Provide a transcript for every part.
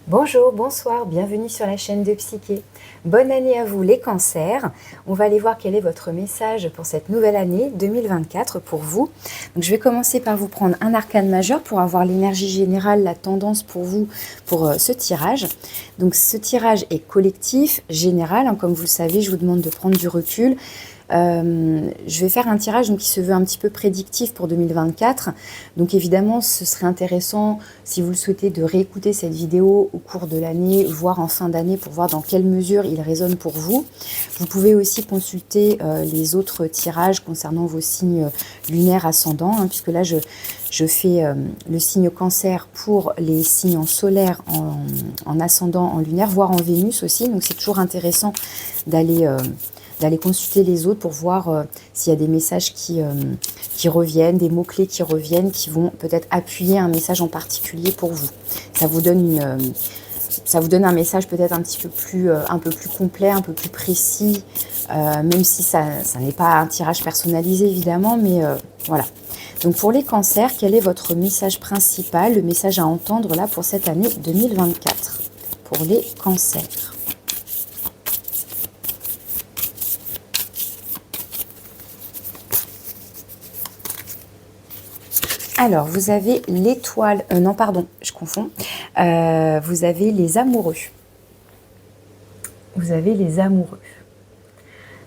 Bonjour, bonsoir, bienvenue sur la chaîne de Psyché. Bonne année à vous les cancers. On va aller voir quel est votre message pour cette nouvelle année 2024 pour vous. Donc, je vais commencer par vous prendre un arcane majeur pour avoir l'énergie générale, la tendance pour vous pour ce tirage. Donc ce tirage est collectif, général, hein, comme vous le savez, je vous demande de prendre du recul. Je vais faire un tirage donc, qui se veut un petit peu prédictif pour 2024. Donc évidemment, ce serait intéressant, si vous le souhaitez, de réécouter cette vidéo au cours de l'année, voire en fin d'année, pour voir dans quelle mesure il résonne pour vous. Vous pouvez aussi consulter les autres tirages concernant vos signes lunaires ascendants, hein, puisque là, je fais le signe cancer pour les signes en solaire, en ascendant, en lunaire, voire en Vénus aussi. Donc c'est toujours intéressant d'aller consulter les autres pour voir s'il y a des messages qui reviennent, des mots-clés qui reviennent, qui vont peut-être appuyer un message en particulier pour vous. Ça vous donne un message peut-être un peu plus complet, un peu plus précis, même si ça n'est pas un tirage personnalisé évidemment, mais voilà. Donc pour les cancers, quel est votre message principal, le message à entendre là pour cette année 2024 pour les cancers? Alors, vous avez l'étoile... non, pardon, je confonds. Vous avez les amoureux. Vous avez les amoureux.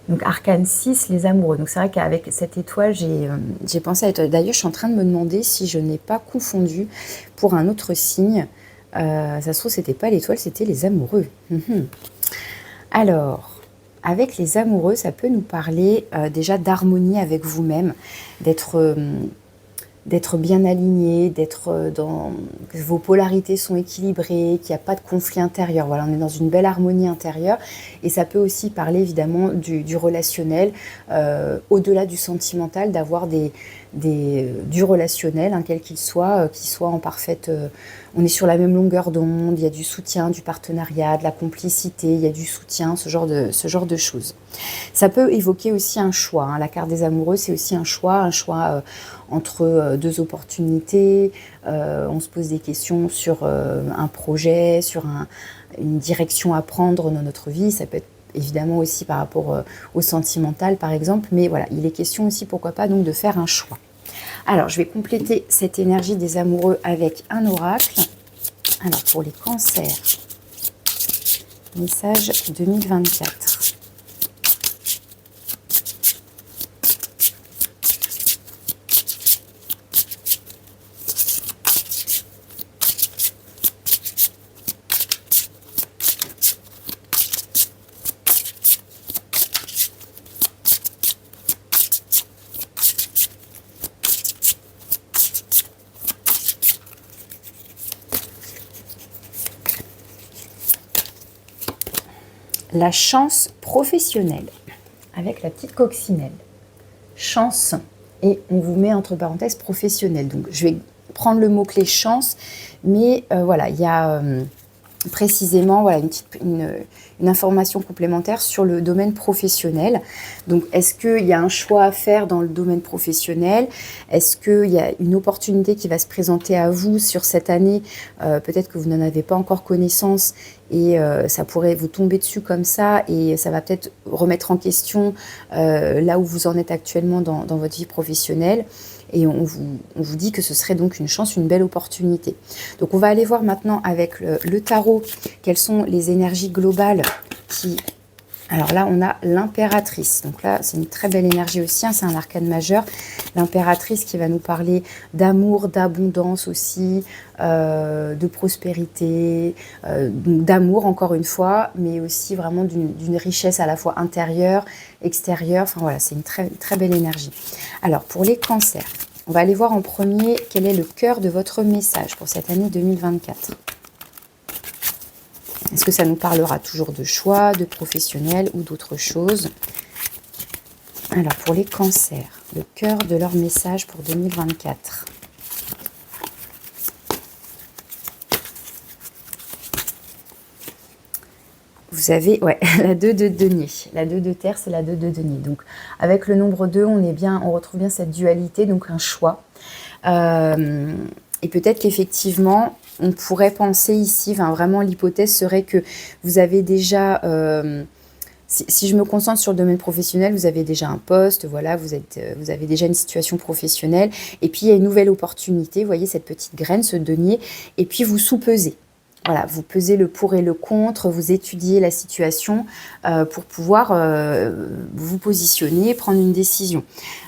Donc, arcane 6, les amoureux. Donc, c'est vrai qu'avec cette étoile, j'ai pensé à l'étoile. D'ailleurs, je suis en train de me demander si je n'ai pas confondu pour un autre signe. Ça se trouve, c'était pas l'étoile, c'était les amoureux. Alors, avec les amoureux, ça peut nous parler déjà d'harmonie avec vous-même, d'être bien aligné, que vos polarités sont équilibrées, qu'il n'y a pas de conflit intérieur. Voilà, on est dans une belle harmonie intérieure. Et ça peut aussi parler évidemment du relationnel, au-delà du sentimental, d'avoir du relationnel, hein, quel qu'il soit, qui soit en parfaite... on est sur la même longueur d'onde, il y a du soutien, du partenariat, de la complicité, il y a du soutien, ce genre de choses. Ça peut évoquer aussi un choix, hein. La carte des amoureux, c'est aussi un choix entre deux opportunités. On se pose des questions sur un projet, sur une direction à prendre dans notre vie. Ça peut être évidemment aussi par rapport au sentimental, par exemple. Mais voilà, il est question aussi, pourquoi pas, donc de faire un choix. Alors, je vais compléter cette énergie des amoureux avec un oracle. Alors, pour les cancers, message 2024. La chance professionnelle, avec la petite coccinelle. Chance, et on vous met entre parenthèses professionnelle. Donc, je vais prendre le mot-clé chance, mais voilà, il y a précisément voilà, une information complémentaire sur le domaine professionnel. Donc, est-ce qu'il y a un choix à faire dans le domaine professionnel? Est-ce qu'il y a une opportunité qui va se présenter à vous sur cette année? Peut-être que vous n'en avez pas encore connaissance et ça pourrait vous tomber dessus comme ça et ça va peut-être remettre en question là où vous en êtes actuellement dans votre vie professionnelle. Et on vous dit que ce serait donc une chance, une belle opportunité. Donc on va aller voir maintenant avec le tarot quelles sont les énergies globales qui... Alors là, on a l'impératrice. Donc là, c'est une très belle énergie aussi, hein, c'est un arcane majeur. L'impératrice qui va nous parler d'amour, d'abondance aussi, de prospérité, d'amour encore une fois, mais aussi vraiment d'une richesse à la fois intérieure, extérieure. Enfin voilà, c'est une très, très belle énergie. Alors, pour les cancers, on va aller voir en premier quel est le cœur de votre message pour cette année 2024. Est-ce que ça nous parlera toujours de choix, de professionnel ou d'autre chose? Alors, pour les cancers, le cœur de leur message pour 2024. Vous avez, ouais, la 2 de denier. La 2 de terre, c'est la 2 de denier. Donc, avec le nombre 2, on retrouve bien cette dualité, donc un choix. Et peut-être qu'effectivement, On pourrait penser ici, enfin, vraiment l'hypothèse serait que vous avez déjà, si je me concentre sur le domaine professionnel, vous avez déjà un poste, voilà, vous avez déjà une situation professionnelle, et puis il y a une nouvelle opportunité, vous voyez cette petite graine, ce denier, et puis vous sous-pesez. Voilà, vous pesez le pour et le contre, vous étudiez la situation pour pouvoir vous positionner, prendre une décision.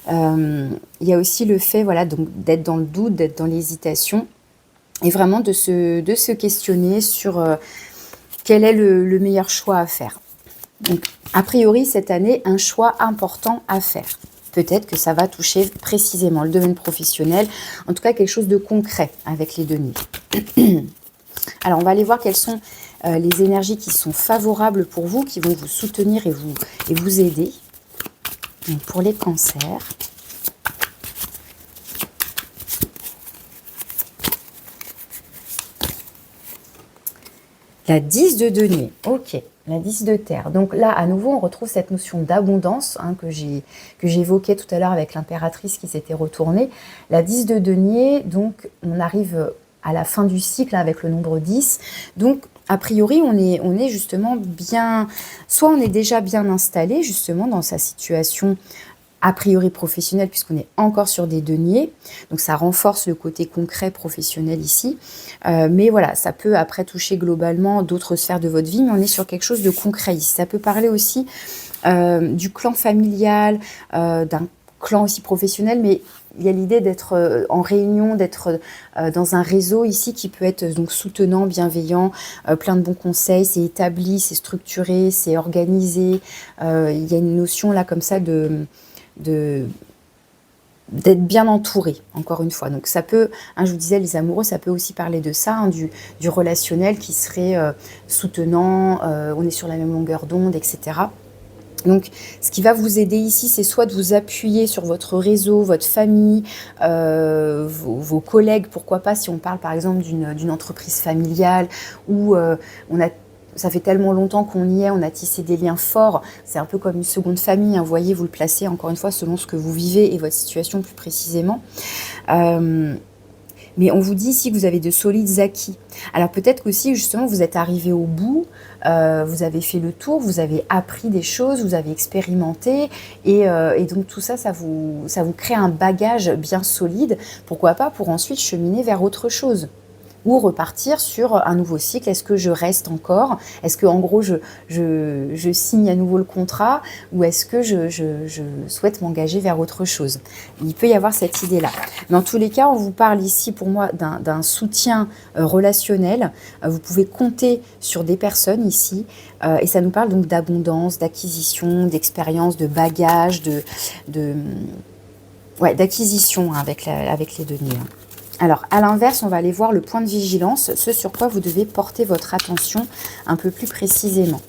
Il y a aussi le fait, voilà, donc d'être dans le doute, d'être dans l'hésitation, et vraiment de se questionner sur quel est le meilleur choix à faire. Donc, a priori, cette année, un choix important à faire. Peut-être que ça va toucher précisément le domaine professionnel, en tout cas quelque chose de concret avec les deniers. Alors, on va aller voir quelles sont les énergies qui sont favorables pour vous, qui vont vous soutenir et vous aider. Donc, pour les cancers. La 10 de denier, ok, la 10 de terre. Donc là, à nouveau, on retrouve cette notion d'abondance que j'évoquais tout à l'heure avec l'impératrice qui s'était retournée. La 10 de denier, donc on arrive à la fin du cycle avec le nombre 10. Donc, a priori, on est justement bien... Soit on est déjà bien installé justement dans sa situation a priori professionnel, puisqu'on est encore sur des deniers, donc ça renforce le côté concret professionnel ici, mais voilà, ça peut après toucher globalement d'autres sphères de votre vie, mais on est sur quelque chose de concret ici. Ça peut parler aussi du clan familial, d'un clan aussi professionnel, mais il y a l'idée d'être en réunion, d'être dans un réseau ici qui peut être donc soutenant, bienveillant, plein de bons conseils, c'est établi, c'est structuré, c'est organisé, il y a une notion là comme ça d'être bien entouré, encore une fois. Donc ça peut, je vous disais, les amoureux, ça peut aussi parler de ça, du relationnel qui serait soutenant, on est sur la même longueur d'onde, etc. Donc, ce qui va vous aider ici, c'est soit de vous appuyer sur votre réseau, votre famille, vos collègues, pourquoi pas, si on parle par exemple d'une entreprise familiale où ça fait tellement longtemps qu'on y est, on a tissé des liens forts, c'est un peu comme une seconde famille, vous voyez, vous le placez encore une fois selon ce que vous vivez et votre situation plus précisément. Mais on vous dit ici que vous avez de solides acquis. Alors peut-être qu'aussi justement vous êtes arrivé au bout, vous avez fait le tour, vous avez appris des choses, vous avez expérimenté et donc tout ça, ça vous crée un bagage bien solide. Pourquoi pas pour ensuite cheminer vers autre chose ou repartir sur un nouveau cycle. Est-ce que je reste encore? Est-ce que en gros je signe à nouveau le contrat ou est-ce que je souhaite m'engager vers autre chose? Il peut y avoir cette idée-là. Dans tous les cas, on vous parle ici pour moi d'un soutien relationnel. Vous pouvez compter sur des personnes ici et ça nous parle donc d'abondance, d'acquisition, d'expérience, de bagage, d'acquisition avec les deniers. Alors, à l'inverse, on va aller voir le point de vigilance, ce sur quoi vous devez porter votre attention un peu plus précisément.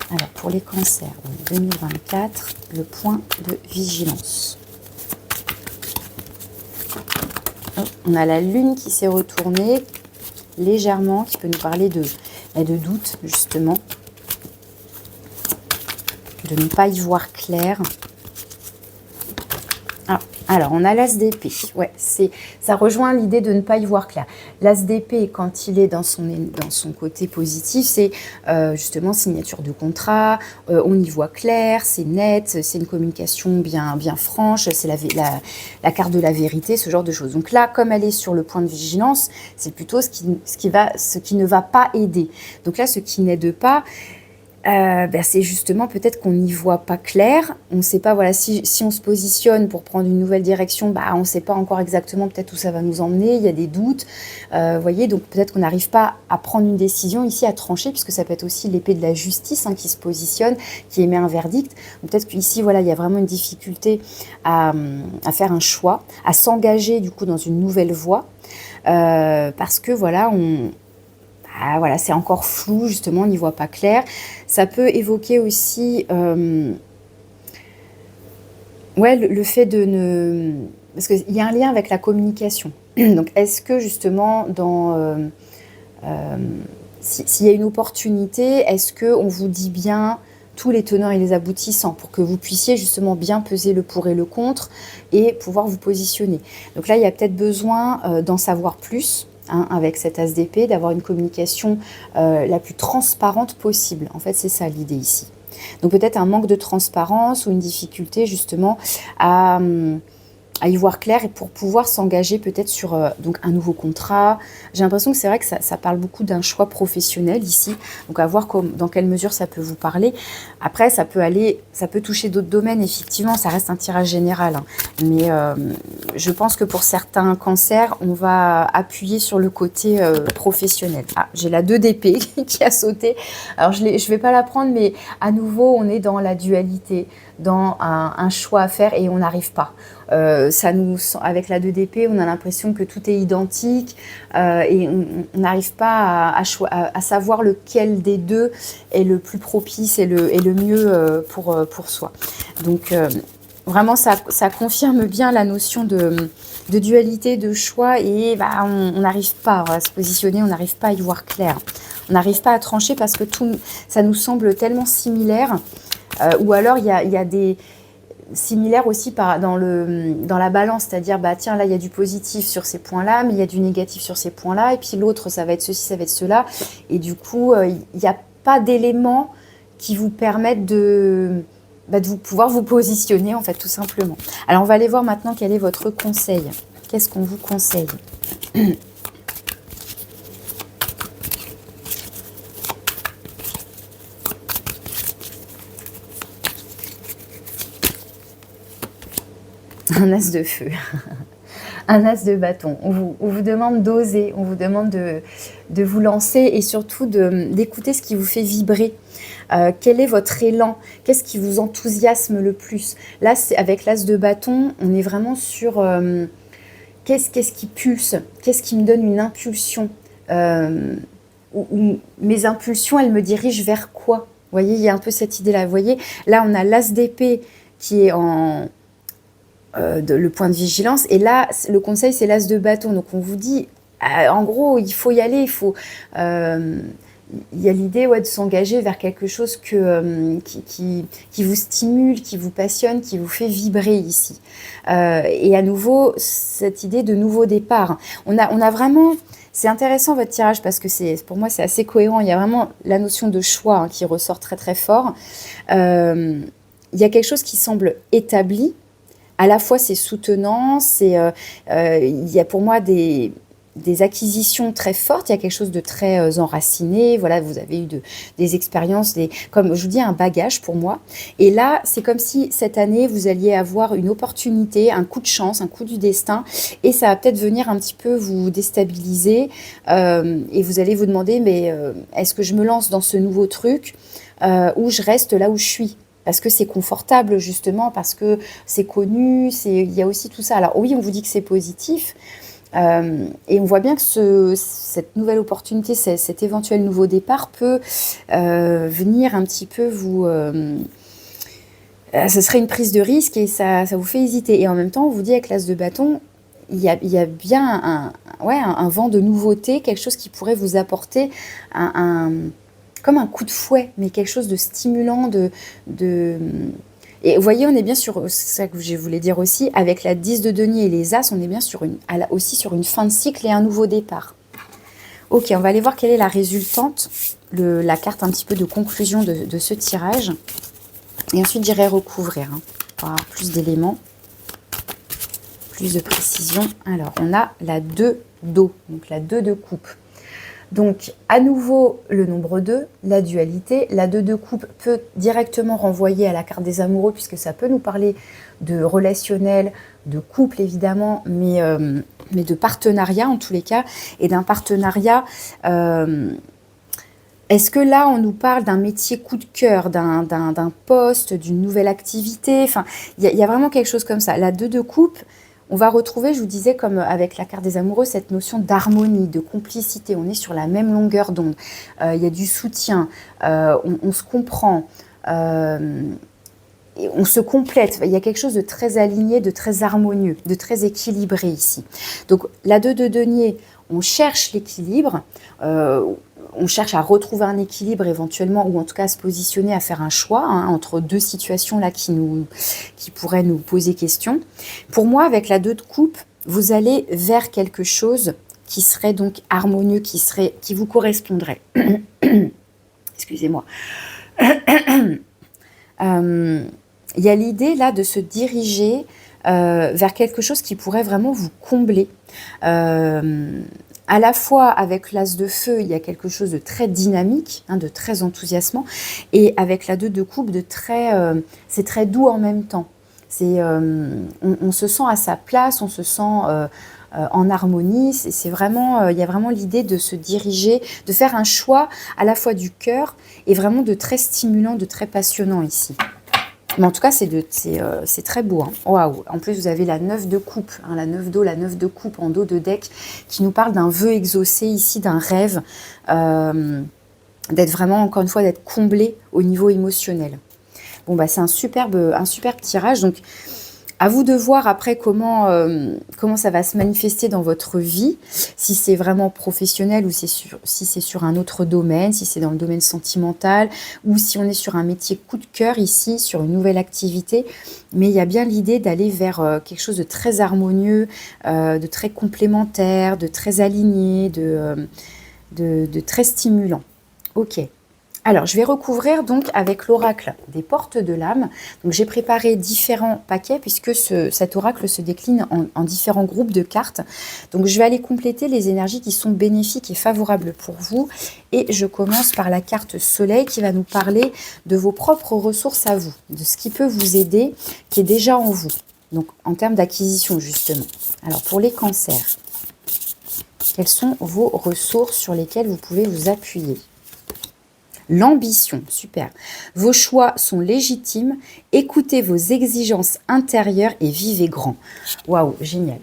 Alors, pour les cancers, 2024, le point de vigilance. On a la lune qui s'est retournée légèrement, qui peut nous parler de doute, justement. De ne pas y voir clair. Alors, on a l'as d'épée. Ouais, ça rejoint l'idée de ne pas y voir clair. L'as d'épée, quand il est dans son côté positif, c'est justement signature de contrat, on y voit clair, c'est net, c'est une communication bien franche, c'est la carte de la vérité, ce genre de choses. Donc là, comme elle est sur le point de vigilance, c'est plutôt ce qui ne va pas aider. Donc là, ce qui n'aide pas, c'est justement peut-être qu'on n'y voit pas clair. On ne sait pas, voilà, si on se positionne pour prendre une nouvelle direction, on ne sait pas encore exactement peut-être où ça va nous emmener, il y a des doutes, voyez, donc peut-être qu'on n'arrive pas à prendre une décision ici, à trancher, puisque ça peut être aussi l'épée de la justice qui se positionne, qui émet un verdict. Peut-être qu'ici, voilà, il y a vraiment une difficulté à faire un choix, à s'engager du coup dans une nouvelle voie, parce que voilà, voilà, c'est encore flou, justement, on n'y voit pas clair. Ça peut évoquer aussi le fait de ne... Parce qu'il y a un lien avec la communication. Donc, est-ce que, justement, s'il y a une opportunité, est-ce qu'on vous dit bien tous les tenants et les aboutissants pour que vous puissiez, justement, bien peser le pour et le contre et pouvoir vous positionner. Donc là, il y a peut-être besoin d'en savoir plus. hein, avec cet as d'épée, d'avoir une communication la plus transparente possible. En fait, c'est ça l'idée ici. Donc peut-être un manque de transparence ou une difficulté justement à y voir clair et pour pouvoir s'engager peut-être sur donc un nouveau contrat. J'ai l'impression que c'est vrai que ça parle beaucoup d'un choix professionnel ici, donc à voir dans quelle mesure ça peut vous parler. Après, ça peut toucher d'autres domaines, effectivement, ça reste un tirage général, hein. Mais je pense que pour certains cancers, on va appuyer sur le côté professionnel. Ah, j'ai la 2 d'épée qui a sauté. Alors, je vais pas la prendre, mais à nouveau, on est dans la dualité, dans un choix à faire et on n'arrive pas. Avec la 2 d'épée, on a l'impression que tout est identique et on n'arrive pas à savoir lequel des deux est le plus propice et le mieux pour soi. Donc vraiment, ça confirme bien la notion de dualité, de choix et on n'arrive pas à se positionner, on n'arrive pas à y voir clair. On n'arrive pas à trancher parce que ça nous semble tellement similaire. Ou alors, il y a des similaires aussi dans la balance, c'est-à-dire, tiens, là, il y a du positif sur ces points-là, mais il y a du négatif sur ces points-là, et puis l'autre, ça va être ceci, ça va être cela. Et du coup, il n'y a pas d'éléments qui vous permettent de pouvoir vous positionner, en fait, tout simplement. Alors, on va aller voir maintenant quel est votre conseil. Qu'est-ce qu'on vous conseille ? Un as de feu, un as de bâton. On vous demande d'oser, on vous demande de vous lancer et surtout d'écouter ce qui vous fait vibrer. Quel est votre élan? Qu'est-ce qui vous enthousiasme le plus? Là, avec l'as de bâton, on est vraiment sur qu'est-ce qui pulse? Qu'est-ce qui me donne une impulsion? Ou mes impulsions, elles me dirigent vers quoi? Vous voyez, il y a un peu cette idée-là. Vous voyez, là, on a l'as d'épée qui est le point de vigilance. Et là, le conseil, c'est l'as de bâton. Donc, on vous dit, en gros, il faut y aller. Il y a l'idée de s'engager vers quelque chose qui vous stimule, qui vous passionne, qui vous fait vibrer ici. Et à nouveau, cette idée de nouveau départ. On a vraiment... C'est intéressant votre tirage parce que pour moi, c'est assez cohérent. Il y a vraiment la notion de choix qui ressort très, très fort. Il y a quelque chose qui semble établi. À la fois, c'est soutenant, il y a pour moi des acquisitions très fortes, il y a quelque chose de très enraciné. Voilà, vous avez eu des expériences, comme je vous dis, un bagage pour moi. Et là, c'est comme si cette année, vous alliez avoir une opportunité, un coup de chance, un coup du destin, et ça va peut-être venir un petit peu vous déstabiliser. Et vous allez vous demander, mais est-ce que je me lance dans ce nouveau truc ou je reste là où je suis ? Parce que c'est confortable, justement, parce que c'est connu, il y a aussi tout ça. Alors oui, on vous dit que c'est positif, et on voit bien que cette nouvelle opportunité, cet éventuel nouveau départ peut venir un petit peu vous... ce serait une prise de risque et ça vous fait hésiter. Et en même temps, on vous dit avec l'as de bâton, il y a bien un vent de nouveauté, quelque chose qui pourrait vous apporter comme un coup de fouet, mais quelque chose de stimulant, Et vous voyez, on est bien sur, c'est ça que je voulais dire aussi, avec la 10 de denier et les as, on est bien aussi sur une fin de cycle et un nouveau départ. Ok, on va aller voir quelle est la résultante, la carte un petit peu de conclusion de ce tirage. Et ensuite, j'irai recouvrir pour avoir plus d'éléments, plus de précision. Alors, on a la 2 d'eau, donc la 2 de coupe. Donc, à nouveau, le nombre 2, la dualité. La 2 de coupe peut directement renvoyer à la carte des amoureux, puisque ça peut nous parler de relationnel, de couple évidemment, mais de partenariat en tous les cas. Et d'un partenariat, est-ce que là, on nous parle d'un métier coup de cœur, d'un poste, d'une nouvelle activité? Enfin, il y a vraiment quelque chose comme ça. La 2 de coupe, on va retrouver, je vous disais, comme avec la carte des amoureux, cette notion d'harmonie, de complicité. On est sur la même longueur d'onde. Il y a du soutien, on se comprend, et on se complète. Il y a quelque chose de très aligné, de très harmonieux, de très équilibré ici. Donc, la 2 de denier, on cherche l'équilibre, on cherche à retrouver un équilibre éventuellement, ou en tout cas à se positionner, à faire un choix entre deux situations là qui pourraient nous poser question. Pour moi, avec la 2 de coupe, vous allez vers quelque chose qui serait donc harmonieux, qui vous correspondrait. Excusez-moi. Il y a l'idée là de se diriger vers quelque chose qui pourrait vraiment vous combler. À la fois avec l'as de feu, il y a quelque chose de très dynamique, hein, de très enthousiasmant, et avec la 2 de coupe, c'est très doux en même temps. On se sent à sa place, on se sent en harmonie. C'est vraiment, il y a vraiment l'idée de se diriger, de faire un choix à la fois du cœur et vraiment de très stimulant, de très passionnant ici. Mais en tout cas, c'est très beau. Hein. Waouh. En plus, vous avez la 9 de coupe, hein, la 9 d'eau, la 9 de coupe en dos de deck, qui nous parle d'un vœu exaucé ici, d'un rêve, d'être vraiment, encore une fois, d'être comblé au niveau émotionnel. Bon, bah, c'est un superbe tirage. Donc, à vous de voir après comment ça va se manifester dans votre vie, si c'est vraiment professionnel ou si c'est sur un autre domaine, si c'est dans le domaine sentimental ou si on est sur un métier coup de cœur ici, sur une nouvelle activité. Mais il y a bien l'idée d'aller vers quelque chose de très harmonieux, de très complémentaire, de très aligné, de très stimulant. Ok. Alors, je vais recouvrir donc avec l'oracle des portes de l'âme. Donc, j'ai préparé différents paquets puisque cet oracle se décline en différents groupes de cartes. Donc, je vais aller compléter les énergies qui sont bénéfiques et favorables pour vous. Et je commence par la carte Soleil qui va nous parler de vos propres ressources à vous, de ce qui peut vous aider, qui est déjà en vous. Donc, en termes d'acquisition, justement. Alors, pour les cancers, quelles sont vos ressources sur lesquelles vous pouvez vous appuyer ? L'ambition, super. Vos choix sont légitimes. Écoutez vos exigences intérieures et vivez grand. Waouh, génial.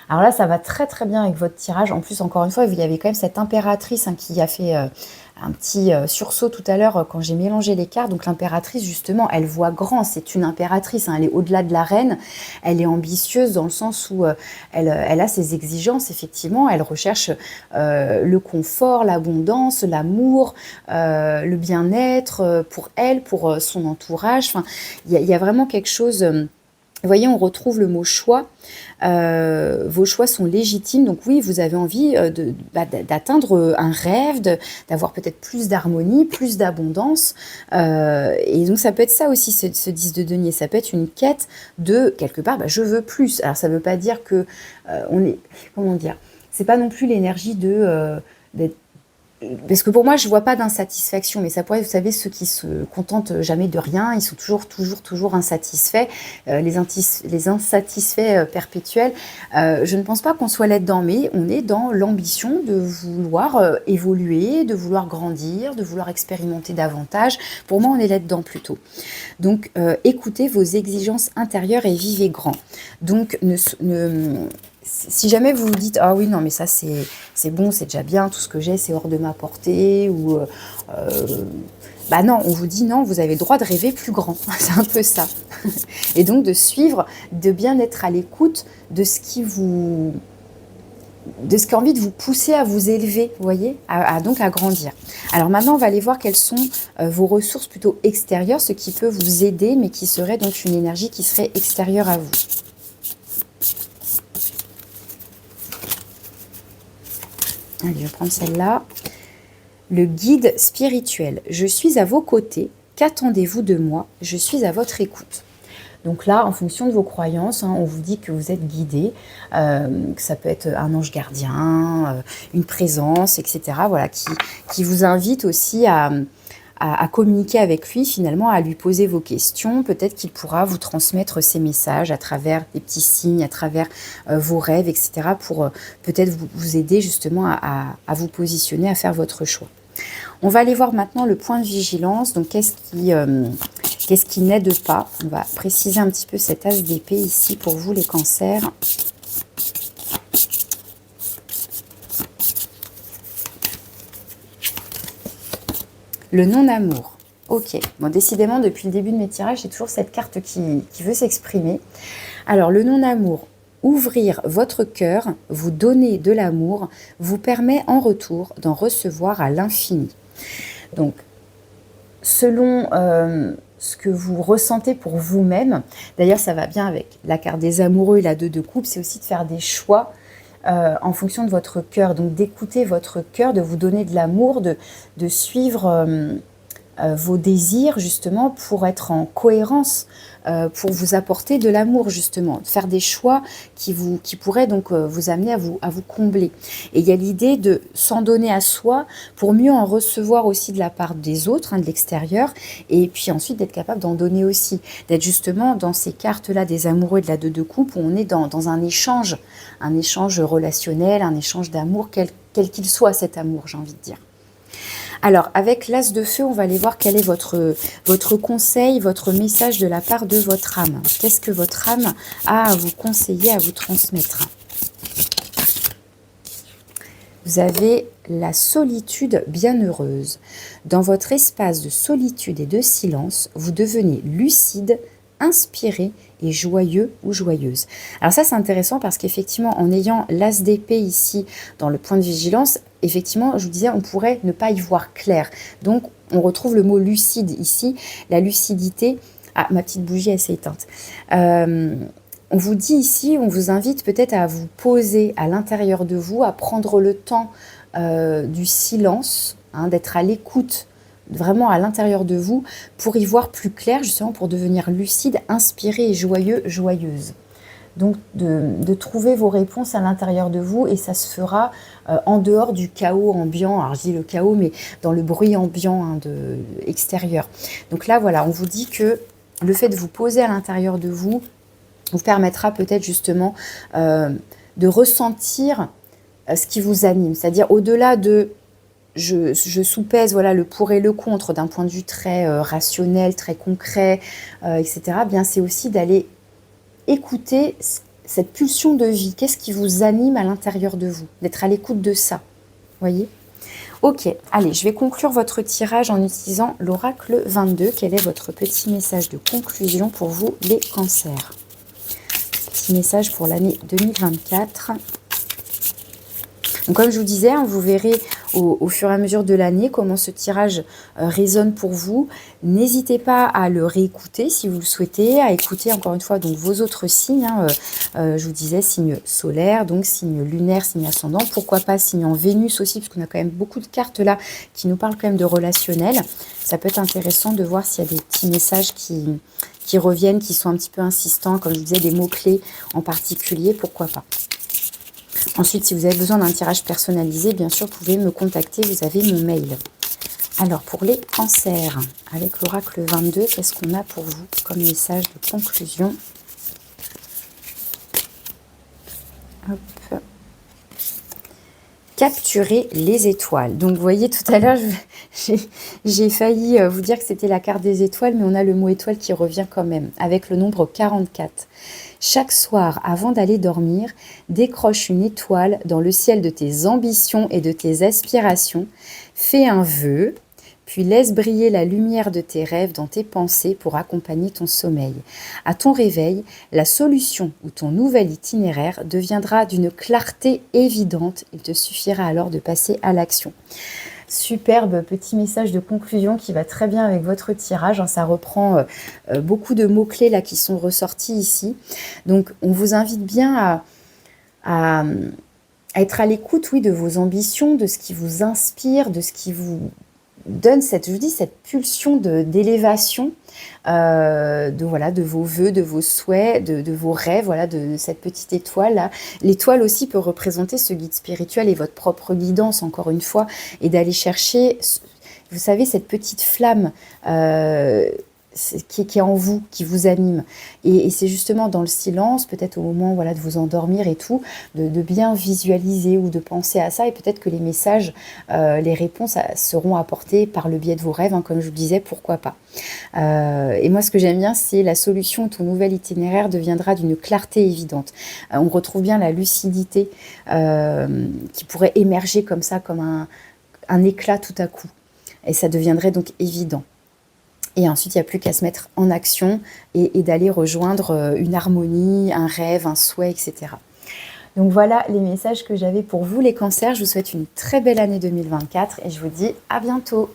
Alors là, ça va très très bien avec votre tirage. En plus, encore une fois, il y avait quand même cette impératrice qui a fait un petit sursaut tout à l'heure quand j'ai mélangé les cartes. Donc l'impératrice, justement, elle voit grand. C'est une impératrice. Elle est au-delà de la reine. Elle est ambitieuse dans le sens où elle a ses exigences, effectivement. Elle recherche le confort, l'abondance, l'amour, le bien-être pour elle, pour son entourage. Enfin, il y a vraiment quelque chose... Vous voyez, on retrouve le mot choix. Vos choix sont légitimes. Donc oui, vous avez envie d'atteindre un rêve, d'avoir peut-être plus d'harmonie, plus d'abondance. Et donc ça peut être ça aussi, ce 10 de denier. Ça peut être une quête de, quelque part, je veux plus. Alors ça ne veut pas dire que on est... Comment dire ? C'est pas non plus l'énergie d'être... Parce que pour moi, je ne vois pas d'insatisfaction, mais ça pourrait, vous savez, ceux qui se contentent jamais de rien, ils sont toujours insatisfaits, les insatisfaits perpétuels. Je ne pense pas qu'on soit là-dedans, mais on est dans l'ambition de vouloir évoluer, de vouloir grandir, de vouloir expérimenter davantage. Pour moi, on est là-dedans plutôt. Donc, écoutez vos exigences intérieures et vivez grand. Donc, si jamais vous vous dites « Ah oui, non, mais ça, c'est bon, c'est déjà bien, tout ce que j'ai, c'est hors de ma portée » ou non, on vous dit « Non, vous avez le droit de rêver plus grand. » C'est un peu ça. Et donc, de suivre, de bien être à l'écoute de ce qui a envie de vous pousser à vous élever, vous voyez, donc à grandir. Alors maintenant, on va aller voir quelles sont vos ressources plutôt extérieures, ce qui peut vous aider, mais qui serait donc une énergie qui serait extérieure à vous. Allez, je vais prendre celle-là. Le guide spirituel. Je suis à vos côtés. Qu'attendez-vous de moi? Je suis à votre écoute. Donc là, en fonction de vos croyances, on vous dit que vous êtes guidé, que ça peut être un ange gardien, une présence, etc. Voilà, qui vous invite aussi à communiquer avec lui, finalement, à lui poser vos questions. Peut-être qu'il pourra vous transmettre ses messages à travers des petits signes, à travers vos rêves, etc. pour peut-être vous aider justement à vous positionner, à faire votre choix. On va aller voir maintenant le point de vigilance. Donc, qu'est-ce qui n'aide pas? On va préciser un petit peu cet as d'épée ici pour vous, les cancers. Le non-amour. Ok. Bon, décidément, depuis le début de mes tirages, j'ai toujours cette carte qui veut s'exprimer. Alors, le non-amour. Ouvrir votre cœur, vous donner de l'amour, vous permet en retour d'en recevoir à l'infini. Donc, selon ce que vous ressentez pour vous-même, d'ailleurs ça va bien avec la carte des amoureux et la 2 de coupe, c'est aussi de faire des choix en fonction de votre cœur. Donc d'écouter votre cœur, de vous donner de l'amour, de suivre vos désirs justement pour être en cohérence, pour vous apporter de l'amour justement, de faire des choix qui pourraient donc vous amener à vous combler. Et il y a l'idée de s'en donner à soi pour mieux en recevoir aussi de la part des autres, de l'extérieur, et puis ensuite d'être capable d'en donner aussi, d'être justement dans ces cartes-là des amoureux et de la deux de coupe où on est dans un échange relationnel, un échange d'amour, quel qu'il soit cet amour, j'ai envie de dire. Alors, avec l'As de feu, on va aller voir quel est votre conseil, votre message de la part de votre âme. Qu'est-ce que votre âme a à vous conseiller, à vous transmettre? Vous avez la solitude bienheureuse. Dans votre espace de solitude et de silence, vous devenez lucide, inspiré et joyeux ou joyeuse. Alors ça, c'est intéressant parce qu'effectivement, en ayant l'As d'épée ici dans le point de vigilance, effectivement, je vous disais, on pourrait ne pas y voir clair. Donc, on retrouve le mot lucide ici, la lucidité. Ah, ma petite bougie, elle s'est éteinte. On vous dit ici, on vous invite peut-être à vous poser à l'intérieur de vous, à prendre le temps du silence, d'être à l'écoute, vraiment à l'intérieur de vous, pour y voir plus clair, justement pour devenir lucide, inspiré et joyeux, joyeuse. Donc de trouver vos réponses à l'intérieur de vous, et ça se fera en dehors du chaos ambiant. Alors je dis le chaos, mais dans le bruit ambiant extérieur. Donc là, voilà, on vous dit que le fait de vous poser à l'intérieur de vous permettra peut-être justement de ressentir ce qui vous anime. C'est-à-dire au-delà de je soupèse voilà, le pour et le contre d'un point de vue très rationnel, très concret, etc. Bien, c'est aussi d'aller écouter cette pulsion de vie. Qu'est-ce qui vous anime à l'intérieur de vous? D'être à l'écoute de ça. Voyez? Ok, allez, je vais conclure votre tirage en utilisant l'oracle 22. Quel est votre petit message de conclusion pour vous, les cancers? Petit message pour l'année 2024. Donc, comme je vous disais, vous verrez au fur et à mesure de l'année comment ce tirage résonne pour vous. N'hésitez pas à le réécouter si vous le souhaitez, à écouter encore une fois donc, vos autres signes. Je vous disais signe solaire, donc signe lunaire, signe ascendant. Pourquoi pas signe en Vénus aussi, parce qu'on a quand même beaucoup de cartes là qui nous parlent quand même de relationnel. Ça peut être intéressant de voir s'il y a des petits messages qui reviennent, qui sont un petit peu insistants, comme je vous disais, des mots-clés en particulier, pourquoi pas. Ensuite, si vous avez besoin d'un tirage personnalisé, bien sûr, vous pouvez me contacter, vous avez mon mail. Alors, pour les cancers, avec l'oracle 22, qu'est-ce qu'on a pour vous comme message de conclusion? Hop. Capturer les étoiles. Donc, vous voyez, tout à l'heure, j'ai failli vous dire que c'était la carte des étoiles, mais on a le mot étoile qui revient quand même, avec le nombre 44. Chaque soir, avant d'aller dormir, décroche une étoile dans le ciel de tes ambitions et de tes aspirations. Fais un vœu, puis laisse briller la lumière de tes rêves dans tes pensées pour accompagner ton sommeil. À ton réveil, la solution ou ton nouvel itinéraire deviendra d'une clarté évidente. Il te suffira alors de passer à l'action. Superbe petit message de conclusion qui va très bien avec votre tirage. Ça reprend beaucoup de mots-clés là qui sont ressortis ici. Donc, on vous invite bien à être à l'écoute, oui, de vos ambitions, de ce qui vous inspire, de ce qui vous donne cette pulsion d'élévation, de vos vœux, de vos souhaits, de vos rêves, voilà, de cette petite étoile là. L'étoile aussi peut représenter ce guide spirituel et votre propre guidance, encore une fois, et d'aller chercher, vous savez, cette petite flamme qui est en vous, qui vous anime. Et c'est justement dans le silence, peut-être au moment voilà, de vous endormir et tout, de bien visualiser ou de penser à ça. Et peut-être que les messages, les réponses seront apportées par le biais de vos rêves, comme je vous disais, pourquoi pas. Et moi, ce que j'aime bien, c'est la solution, ton nouvel itinéraire deviendra d'une clarté évidente. On retrouve bien la lucidité qui pourrait émerger comme ça, comme un éclat tout à coup. Et ça deviendrait donc évident. Et ensuite, il n'y a plus qu'à se mettre en action et d'aller rejoindre une harmonie, un rêve, un souhait, etc. Donc voilà les messages que j'avais pour vous les cancers. Je vous souhaite une très belle année 2024 et je vous dis à bientôt.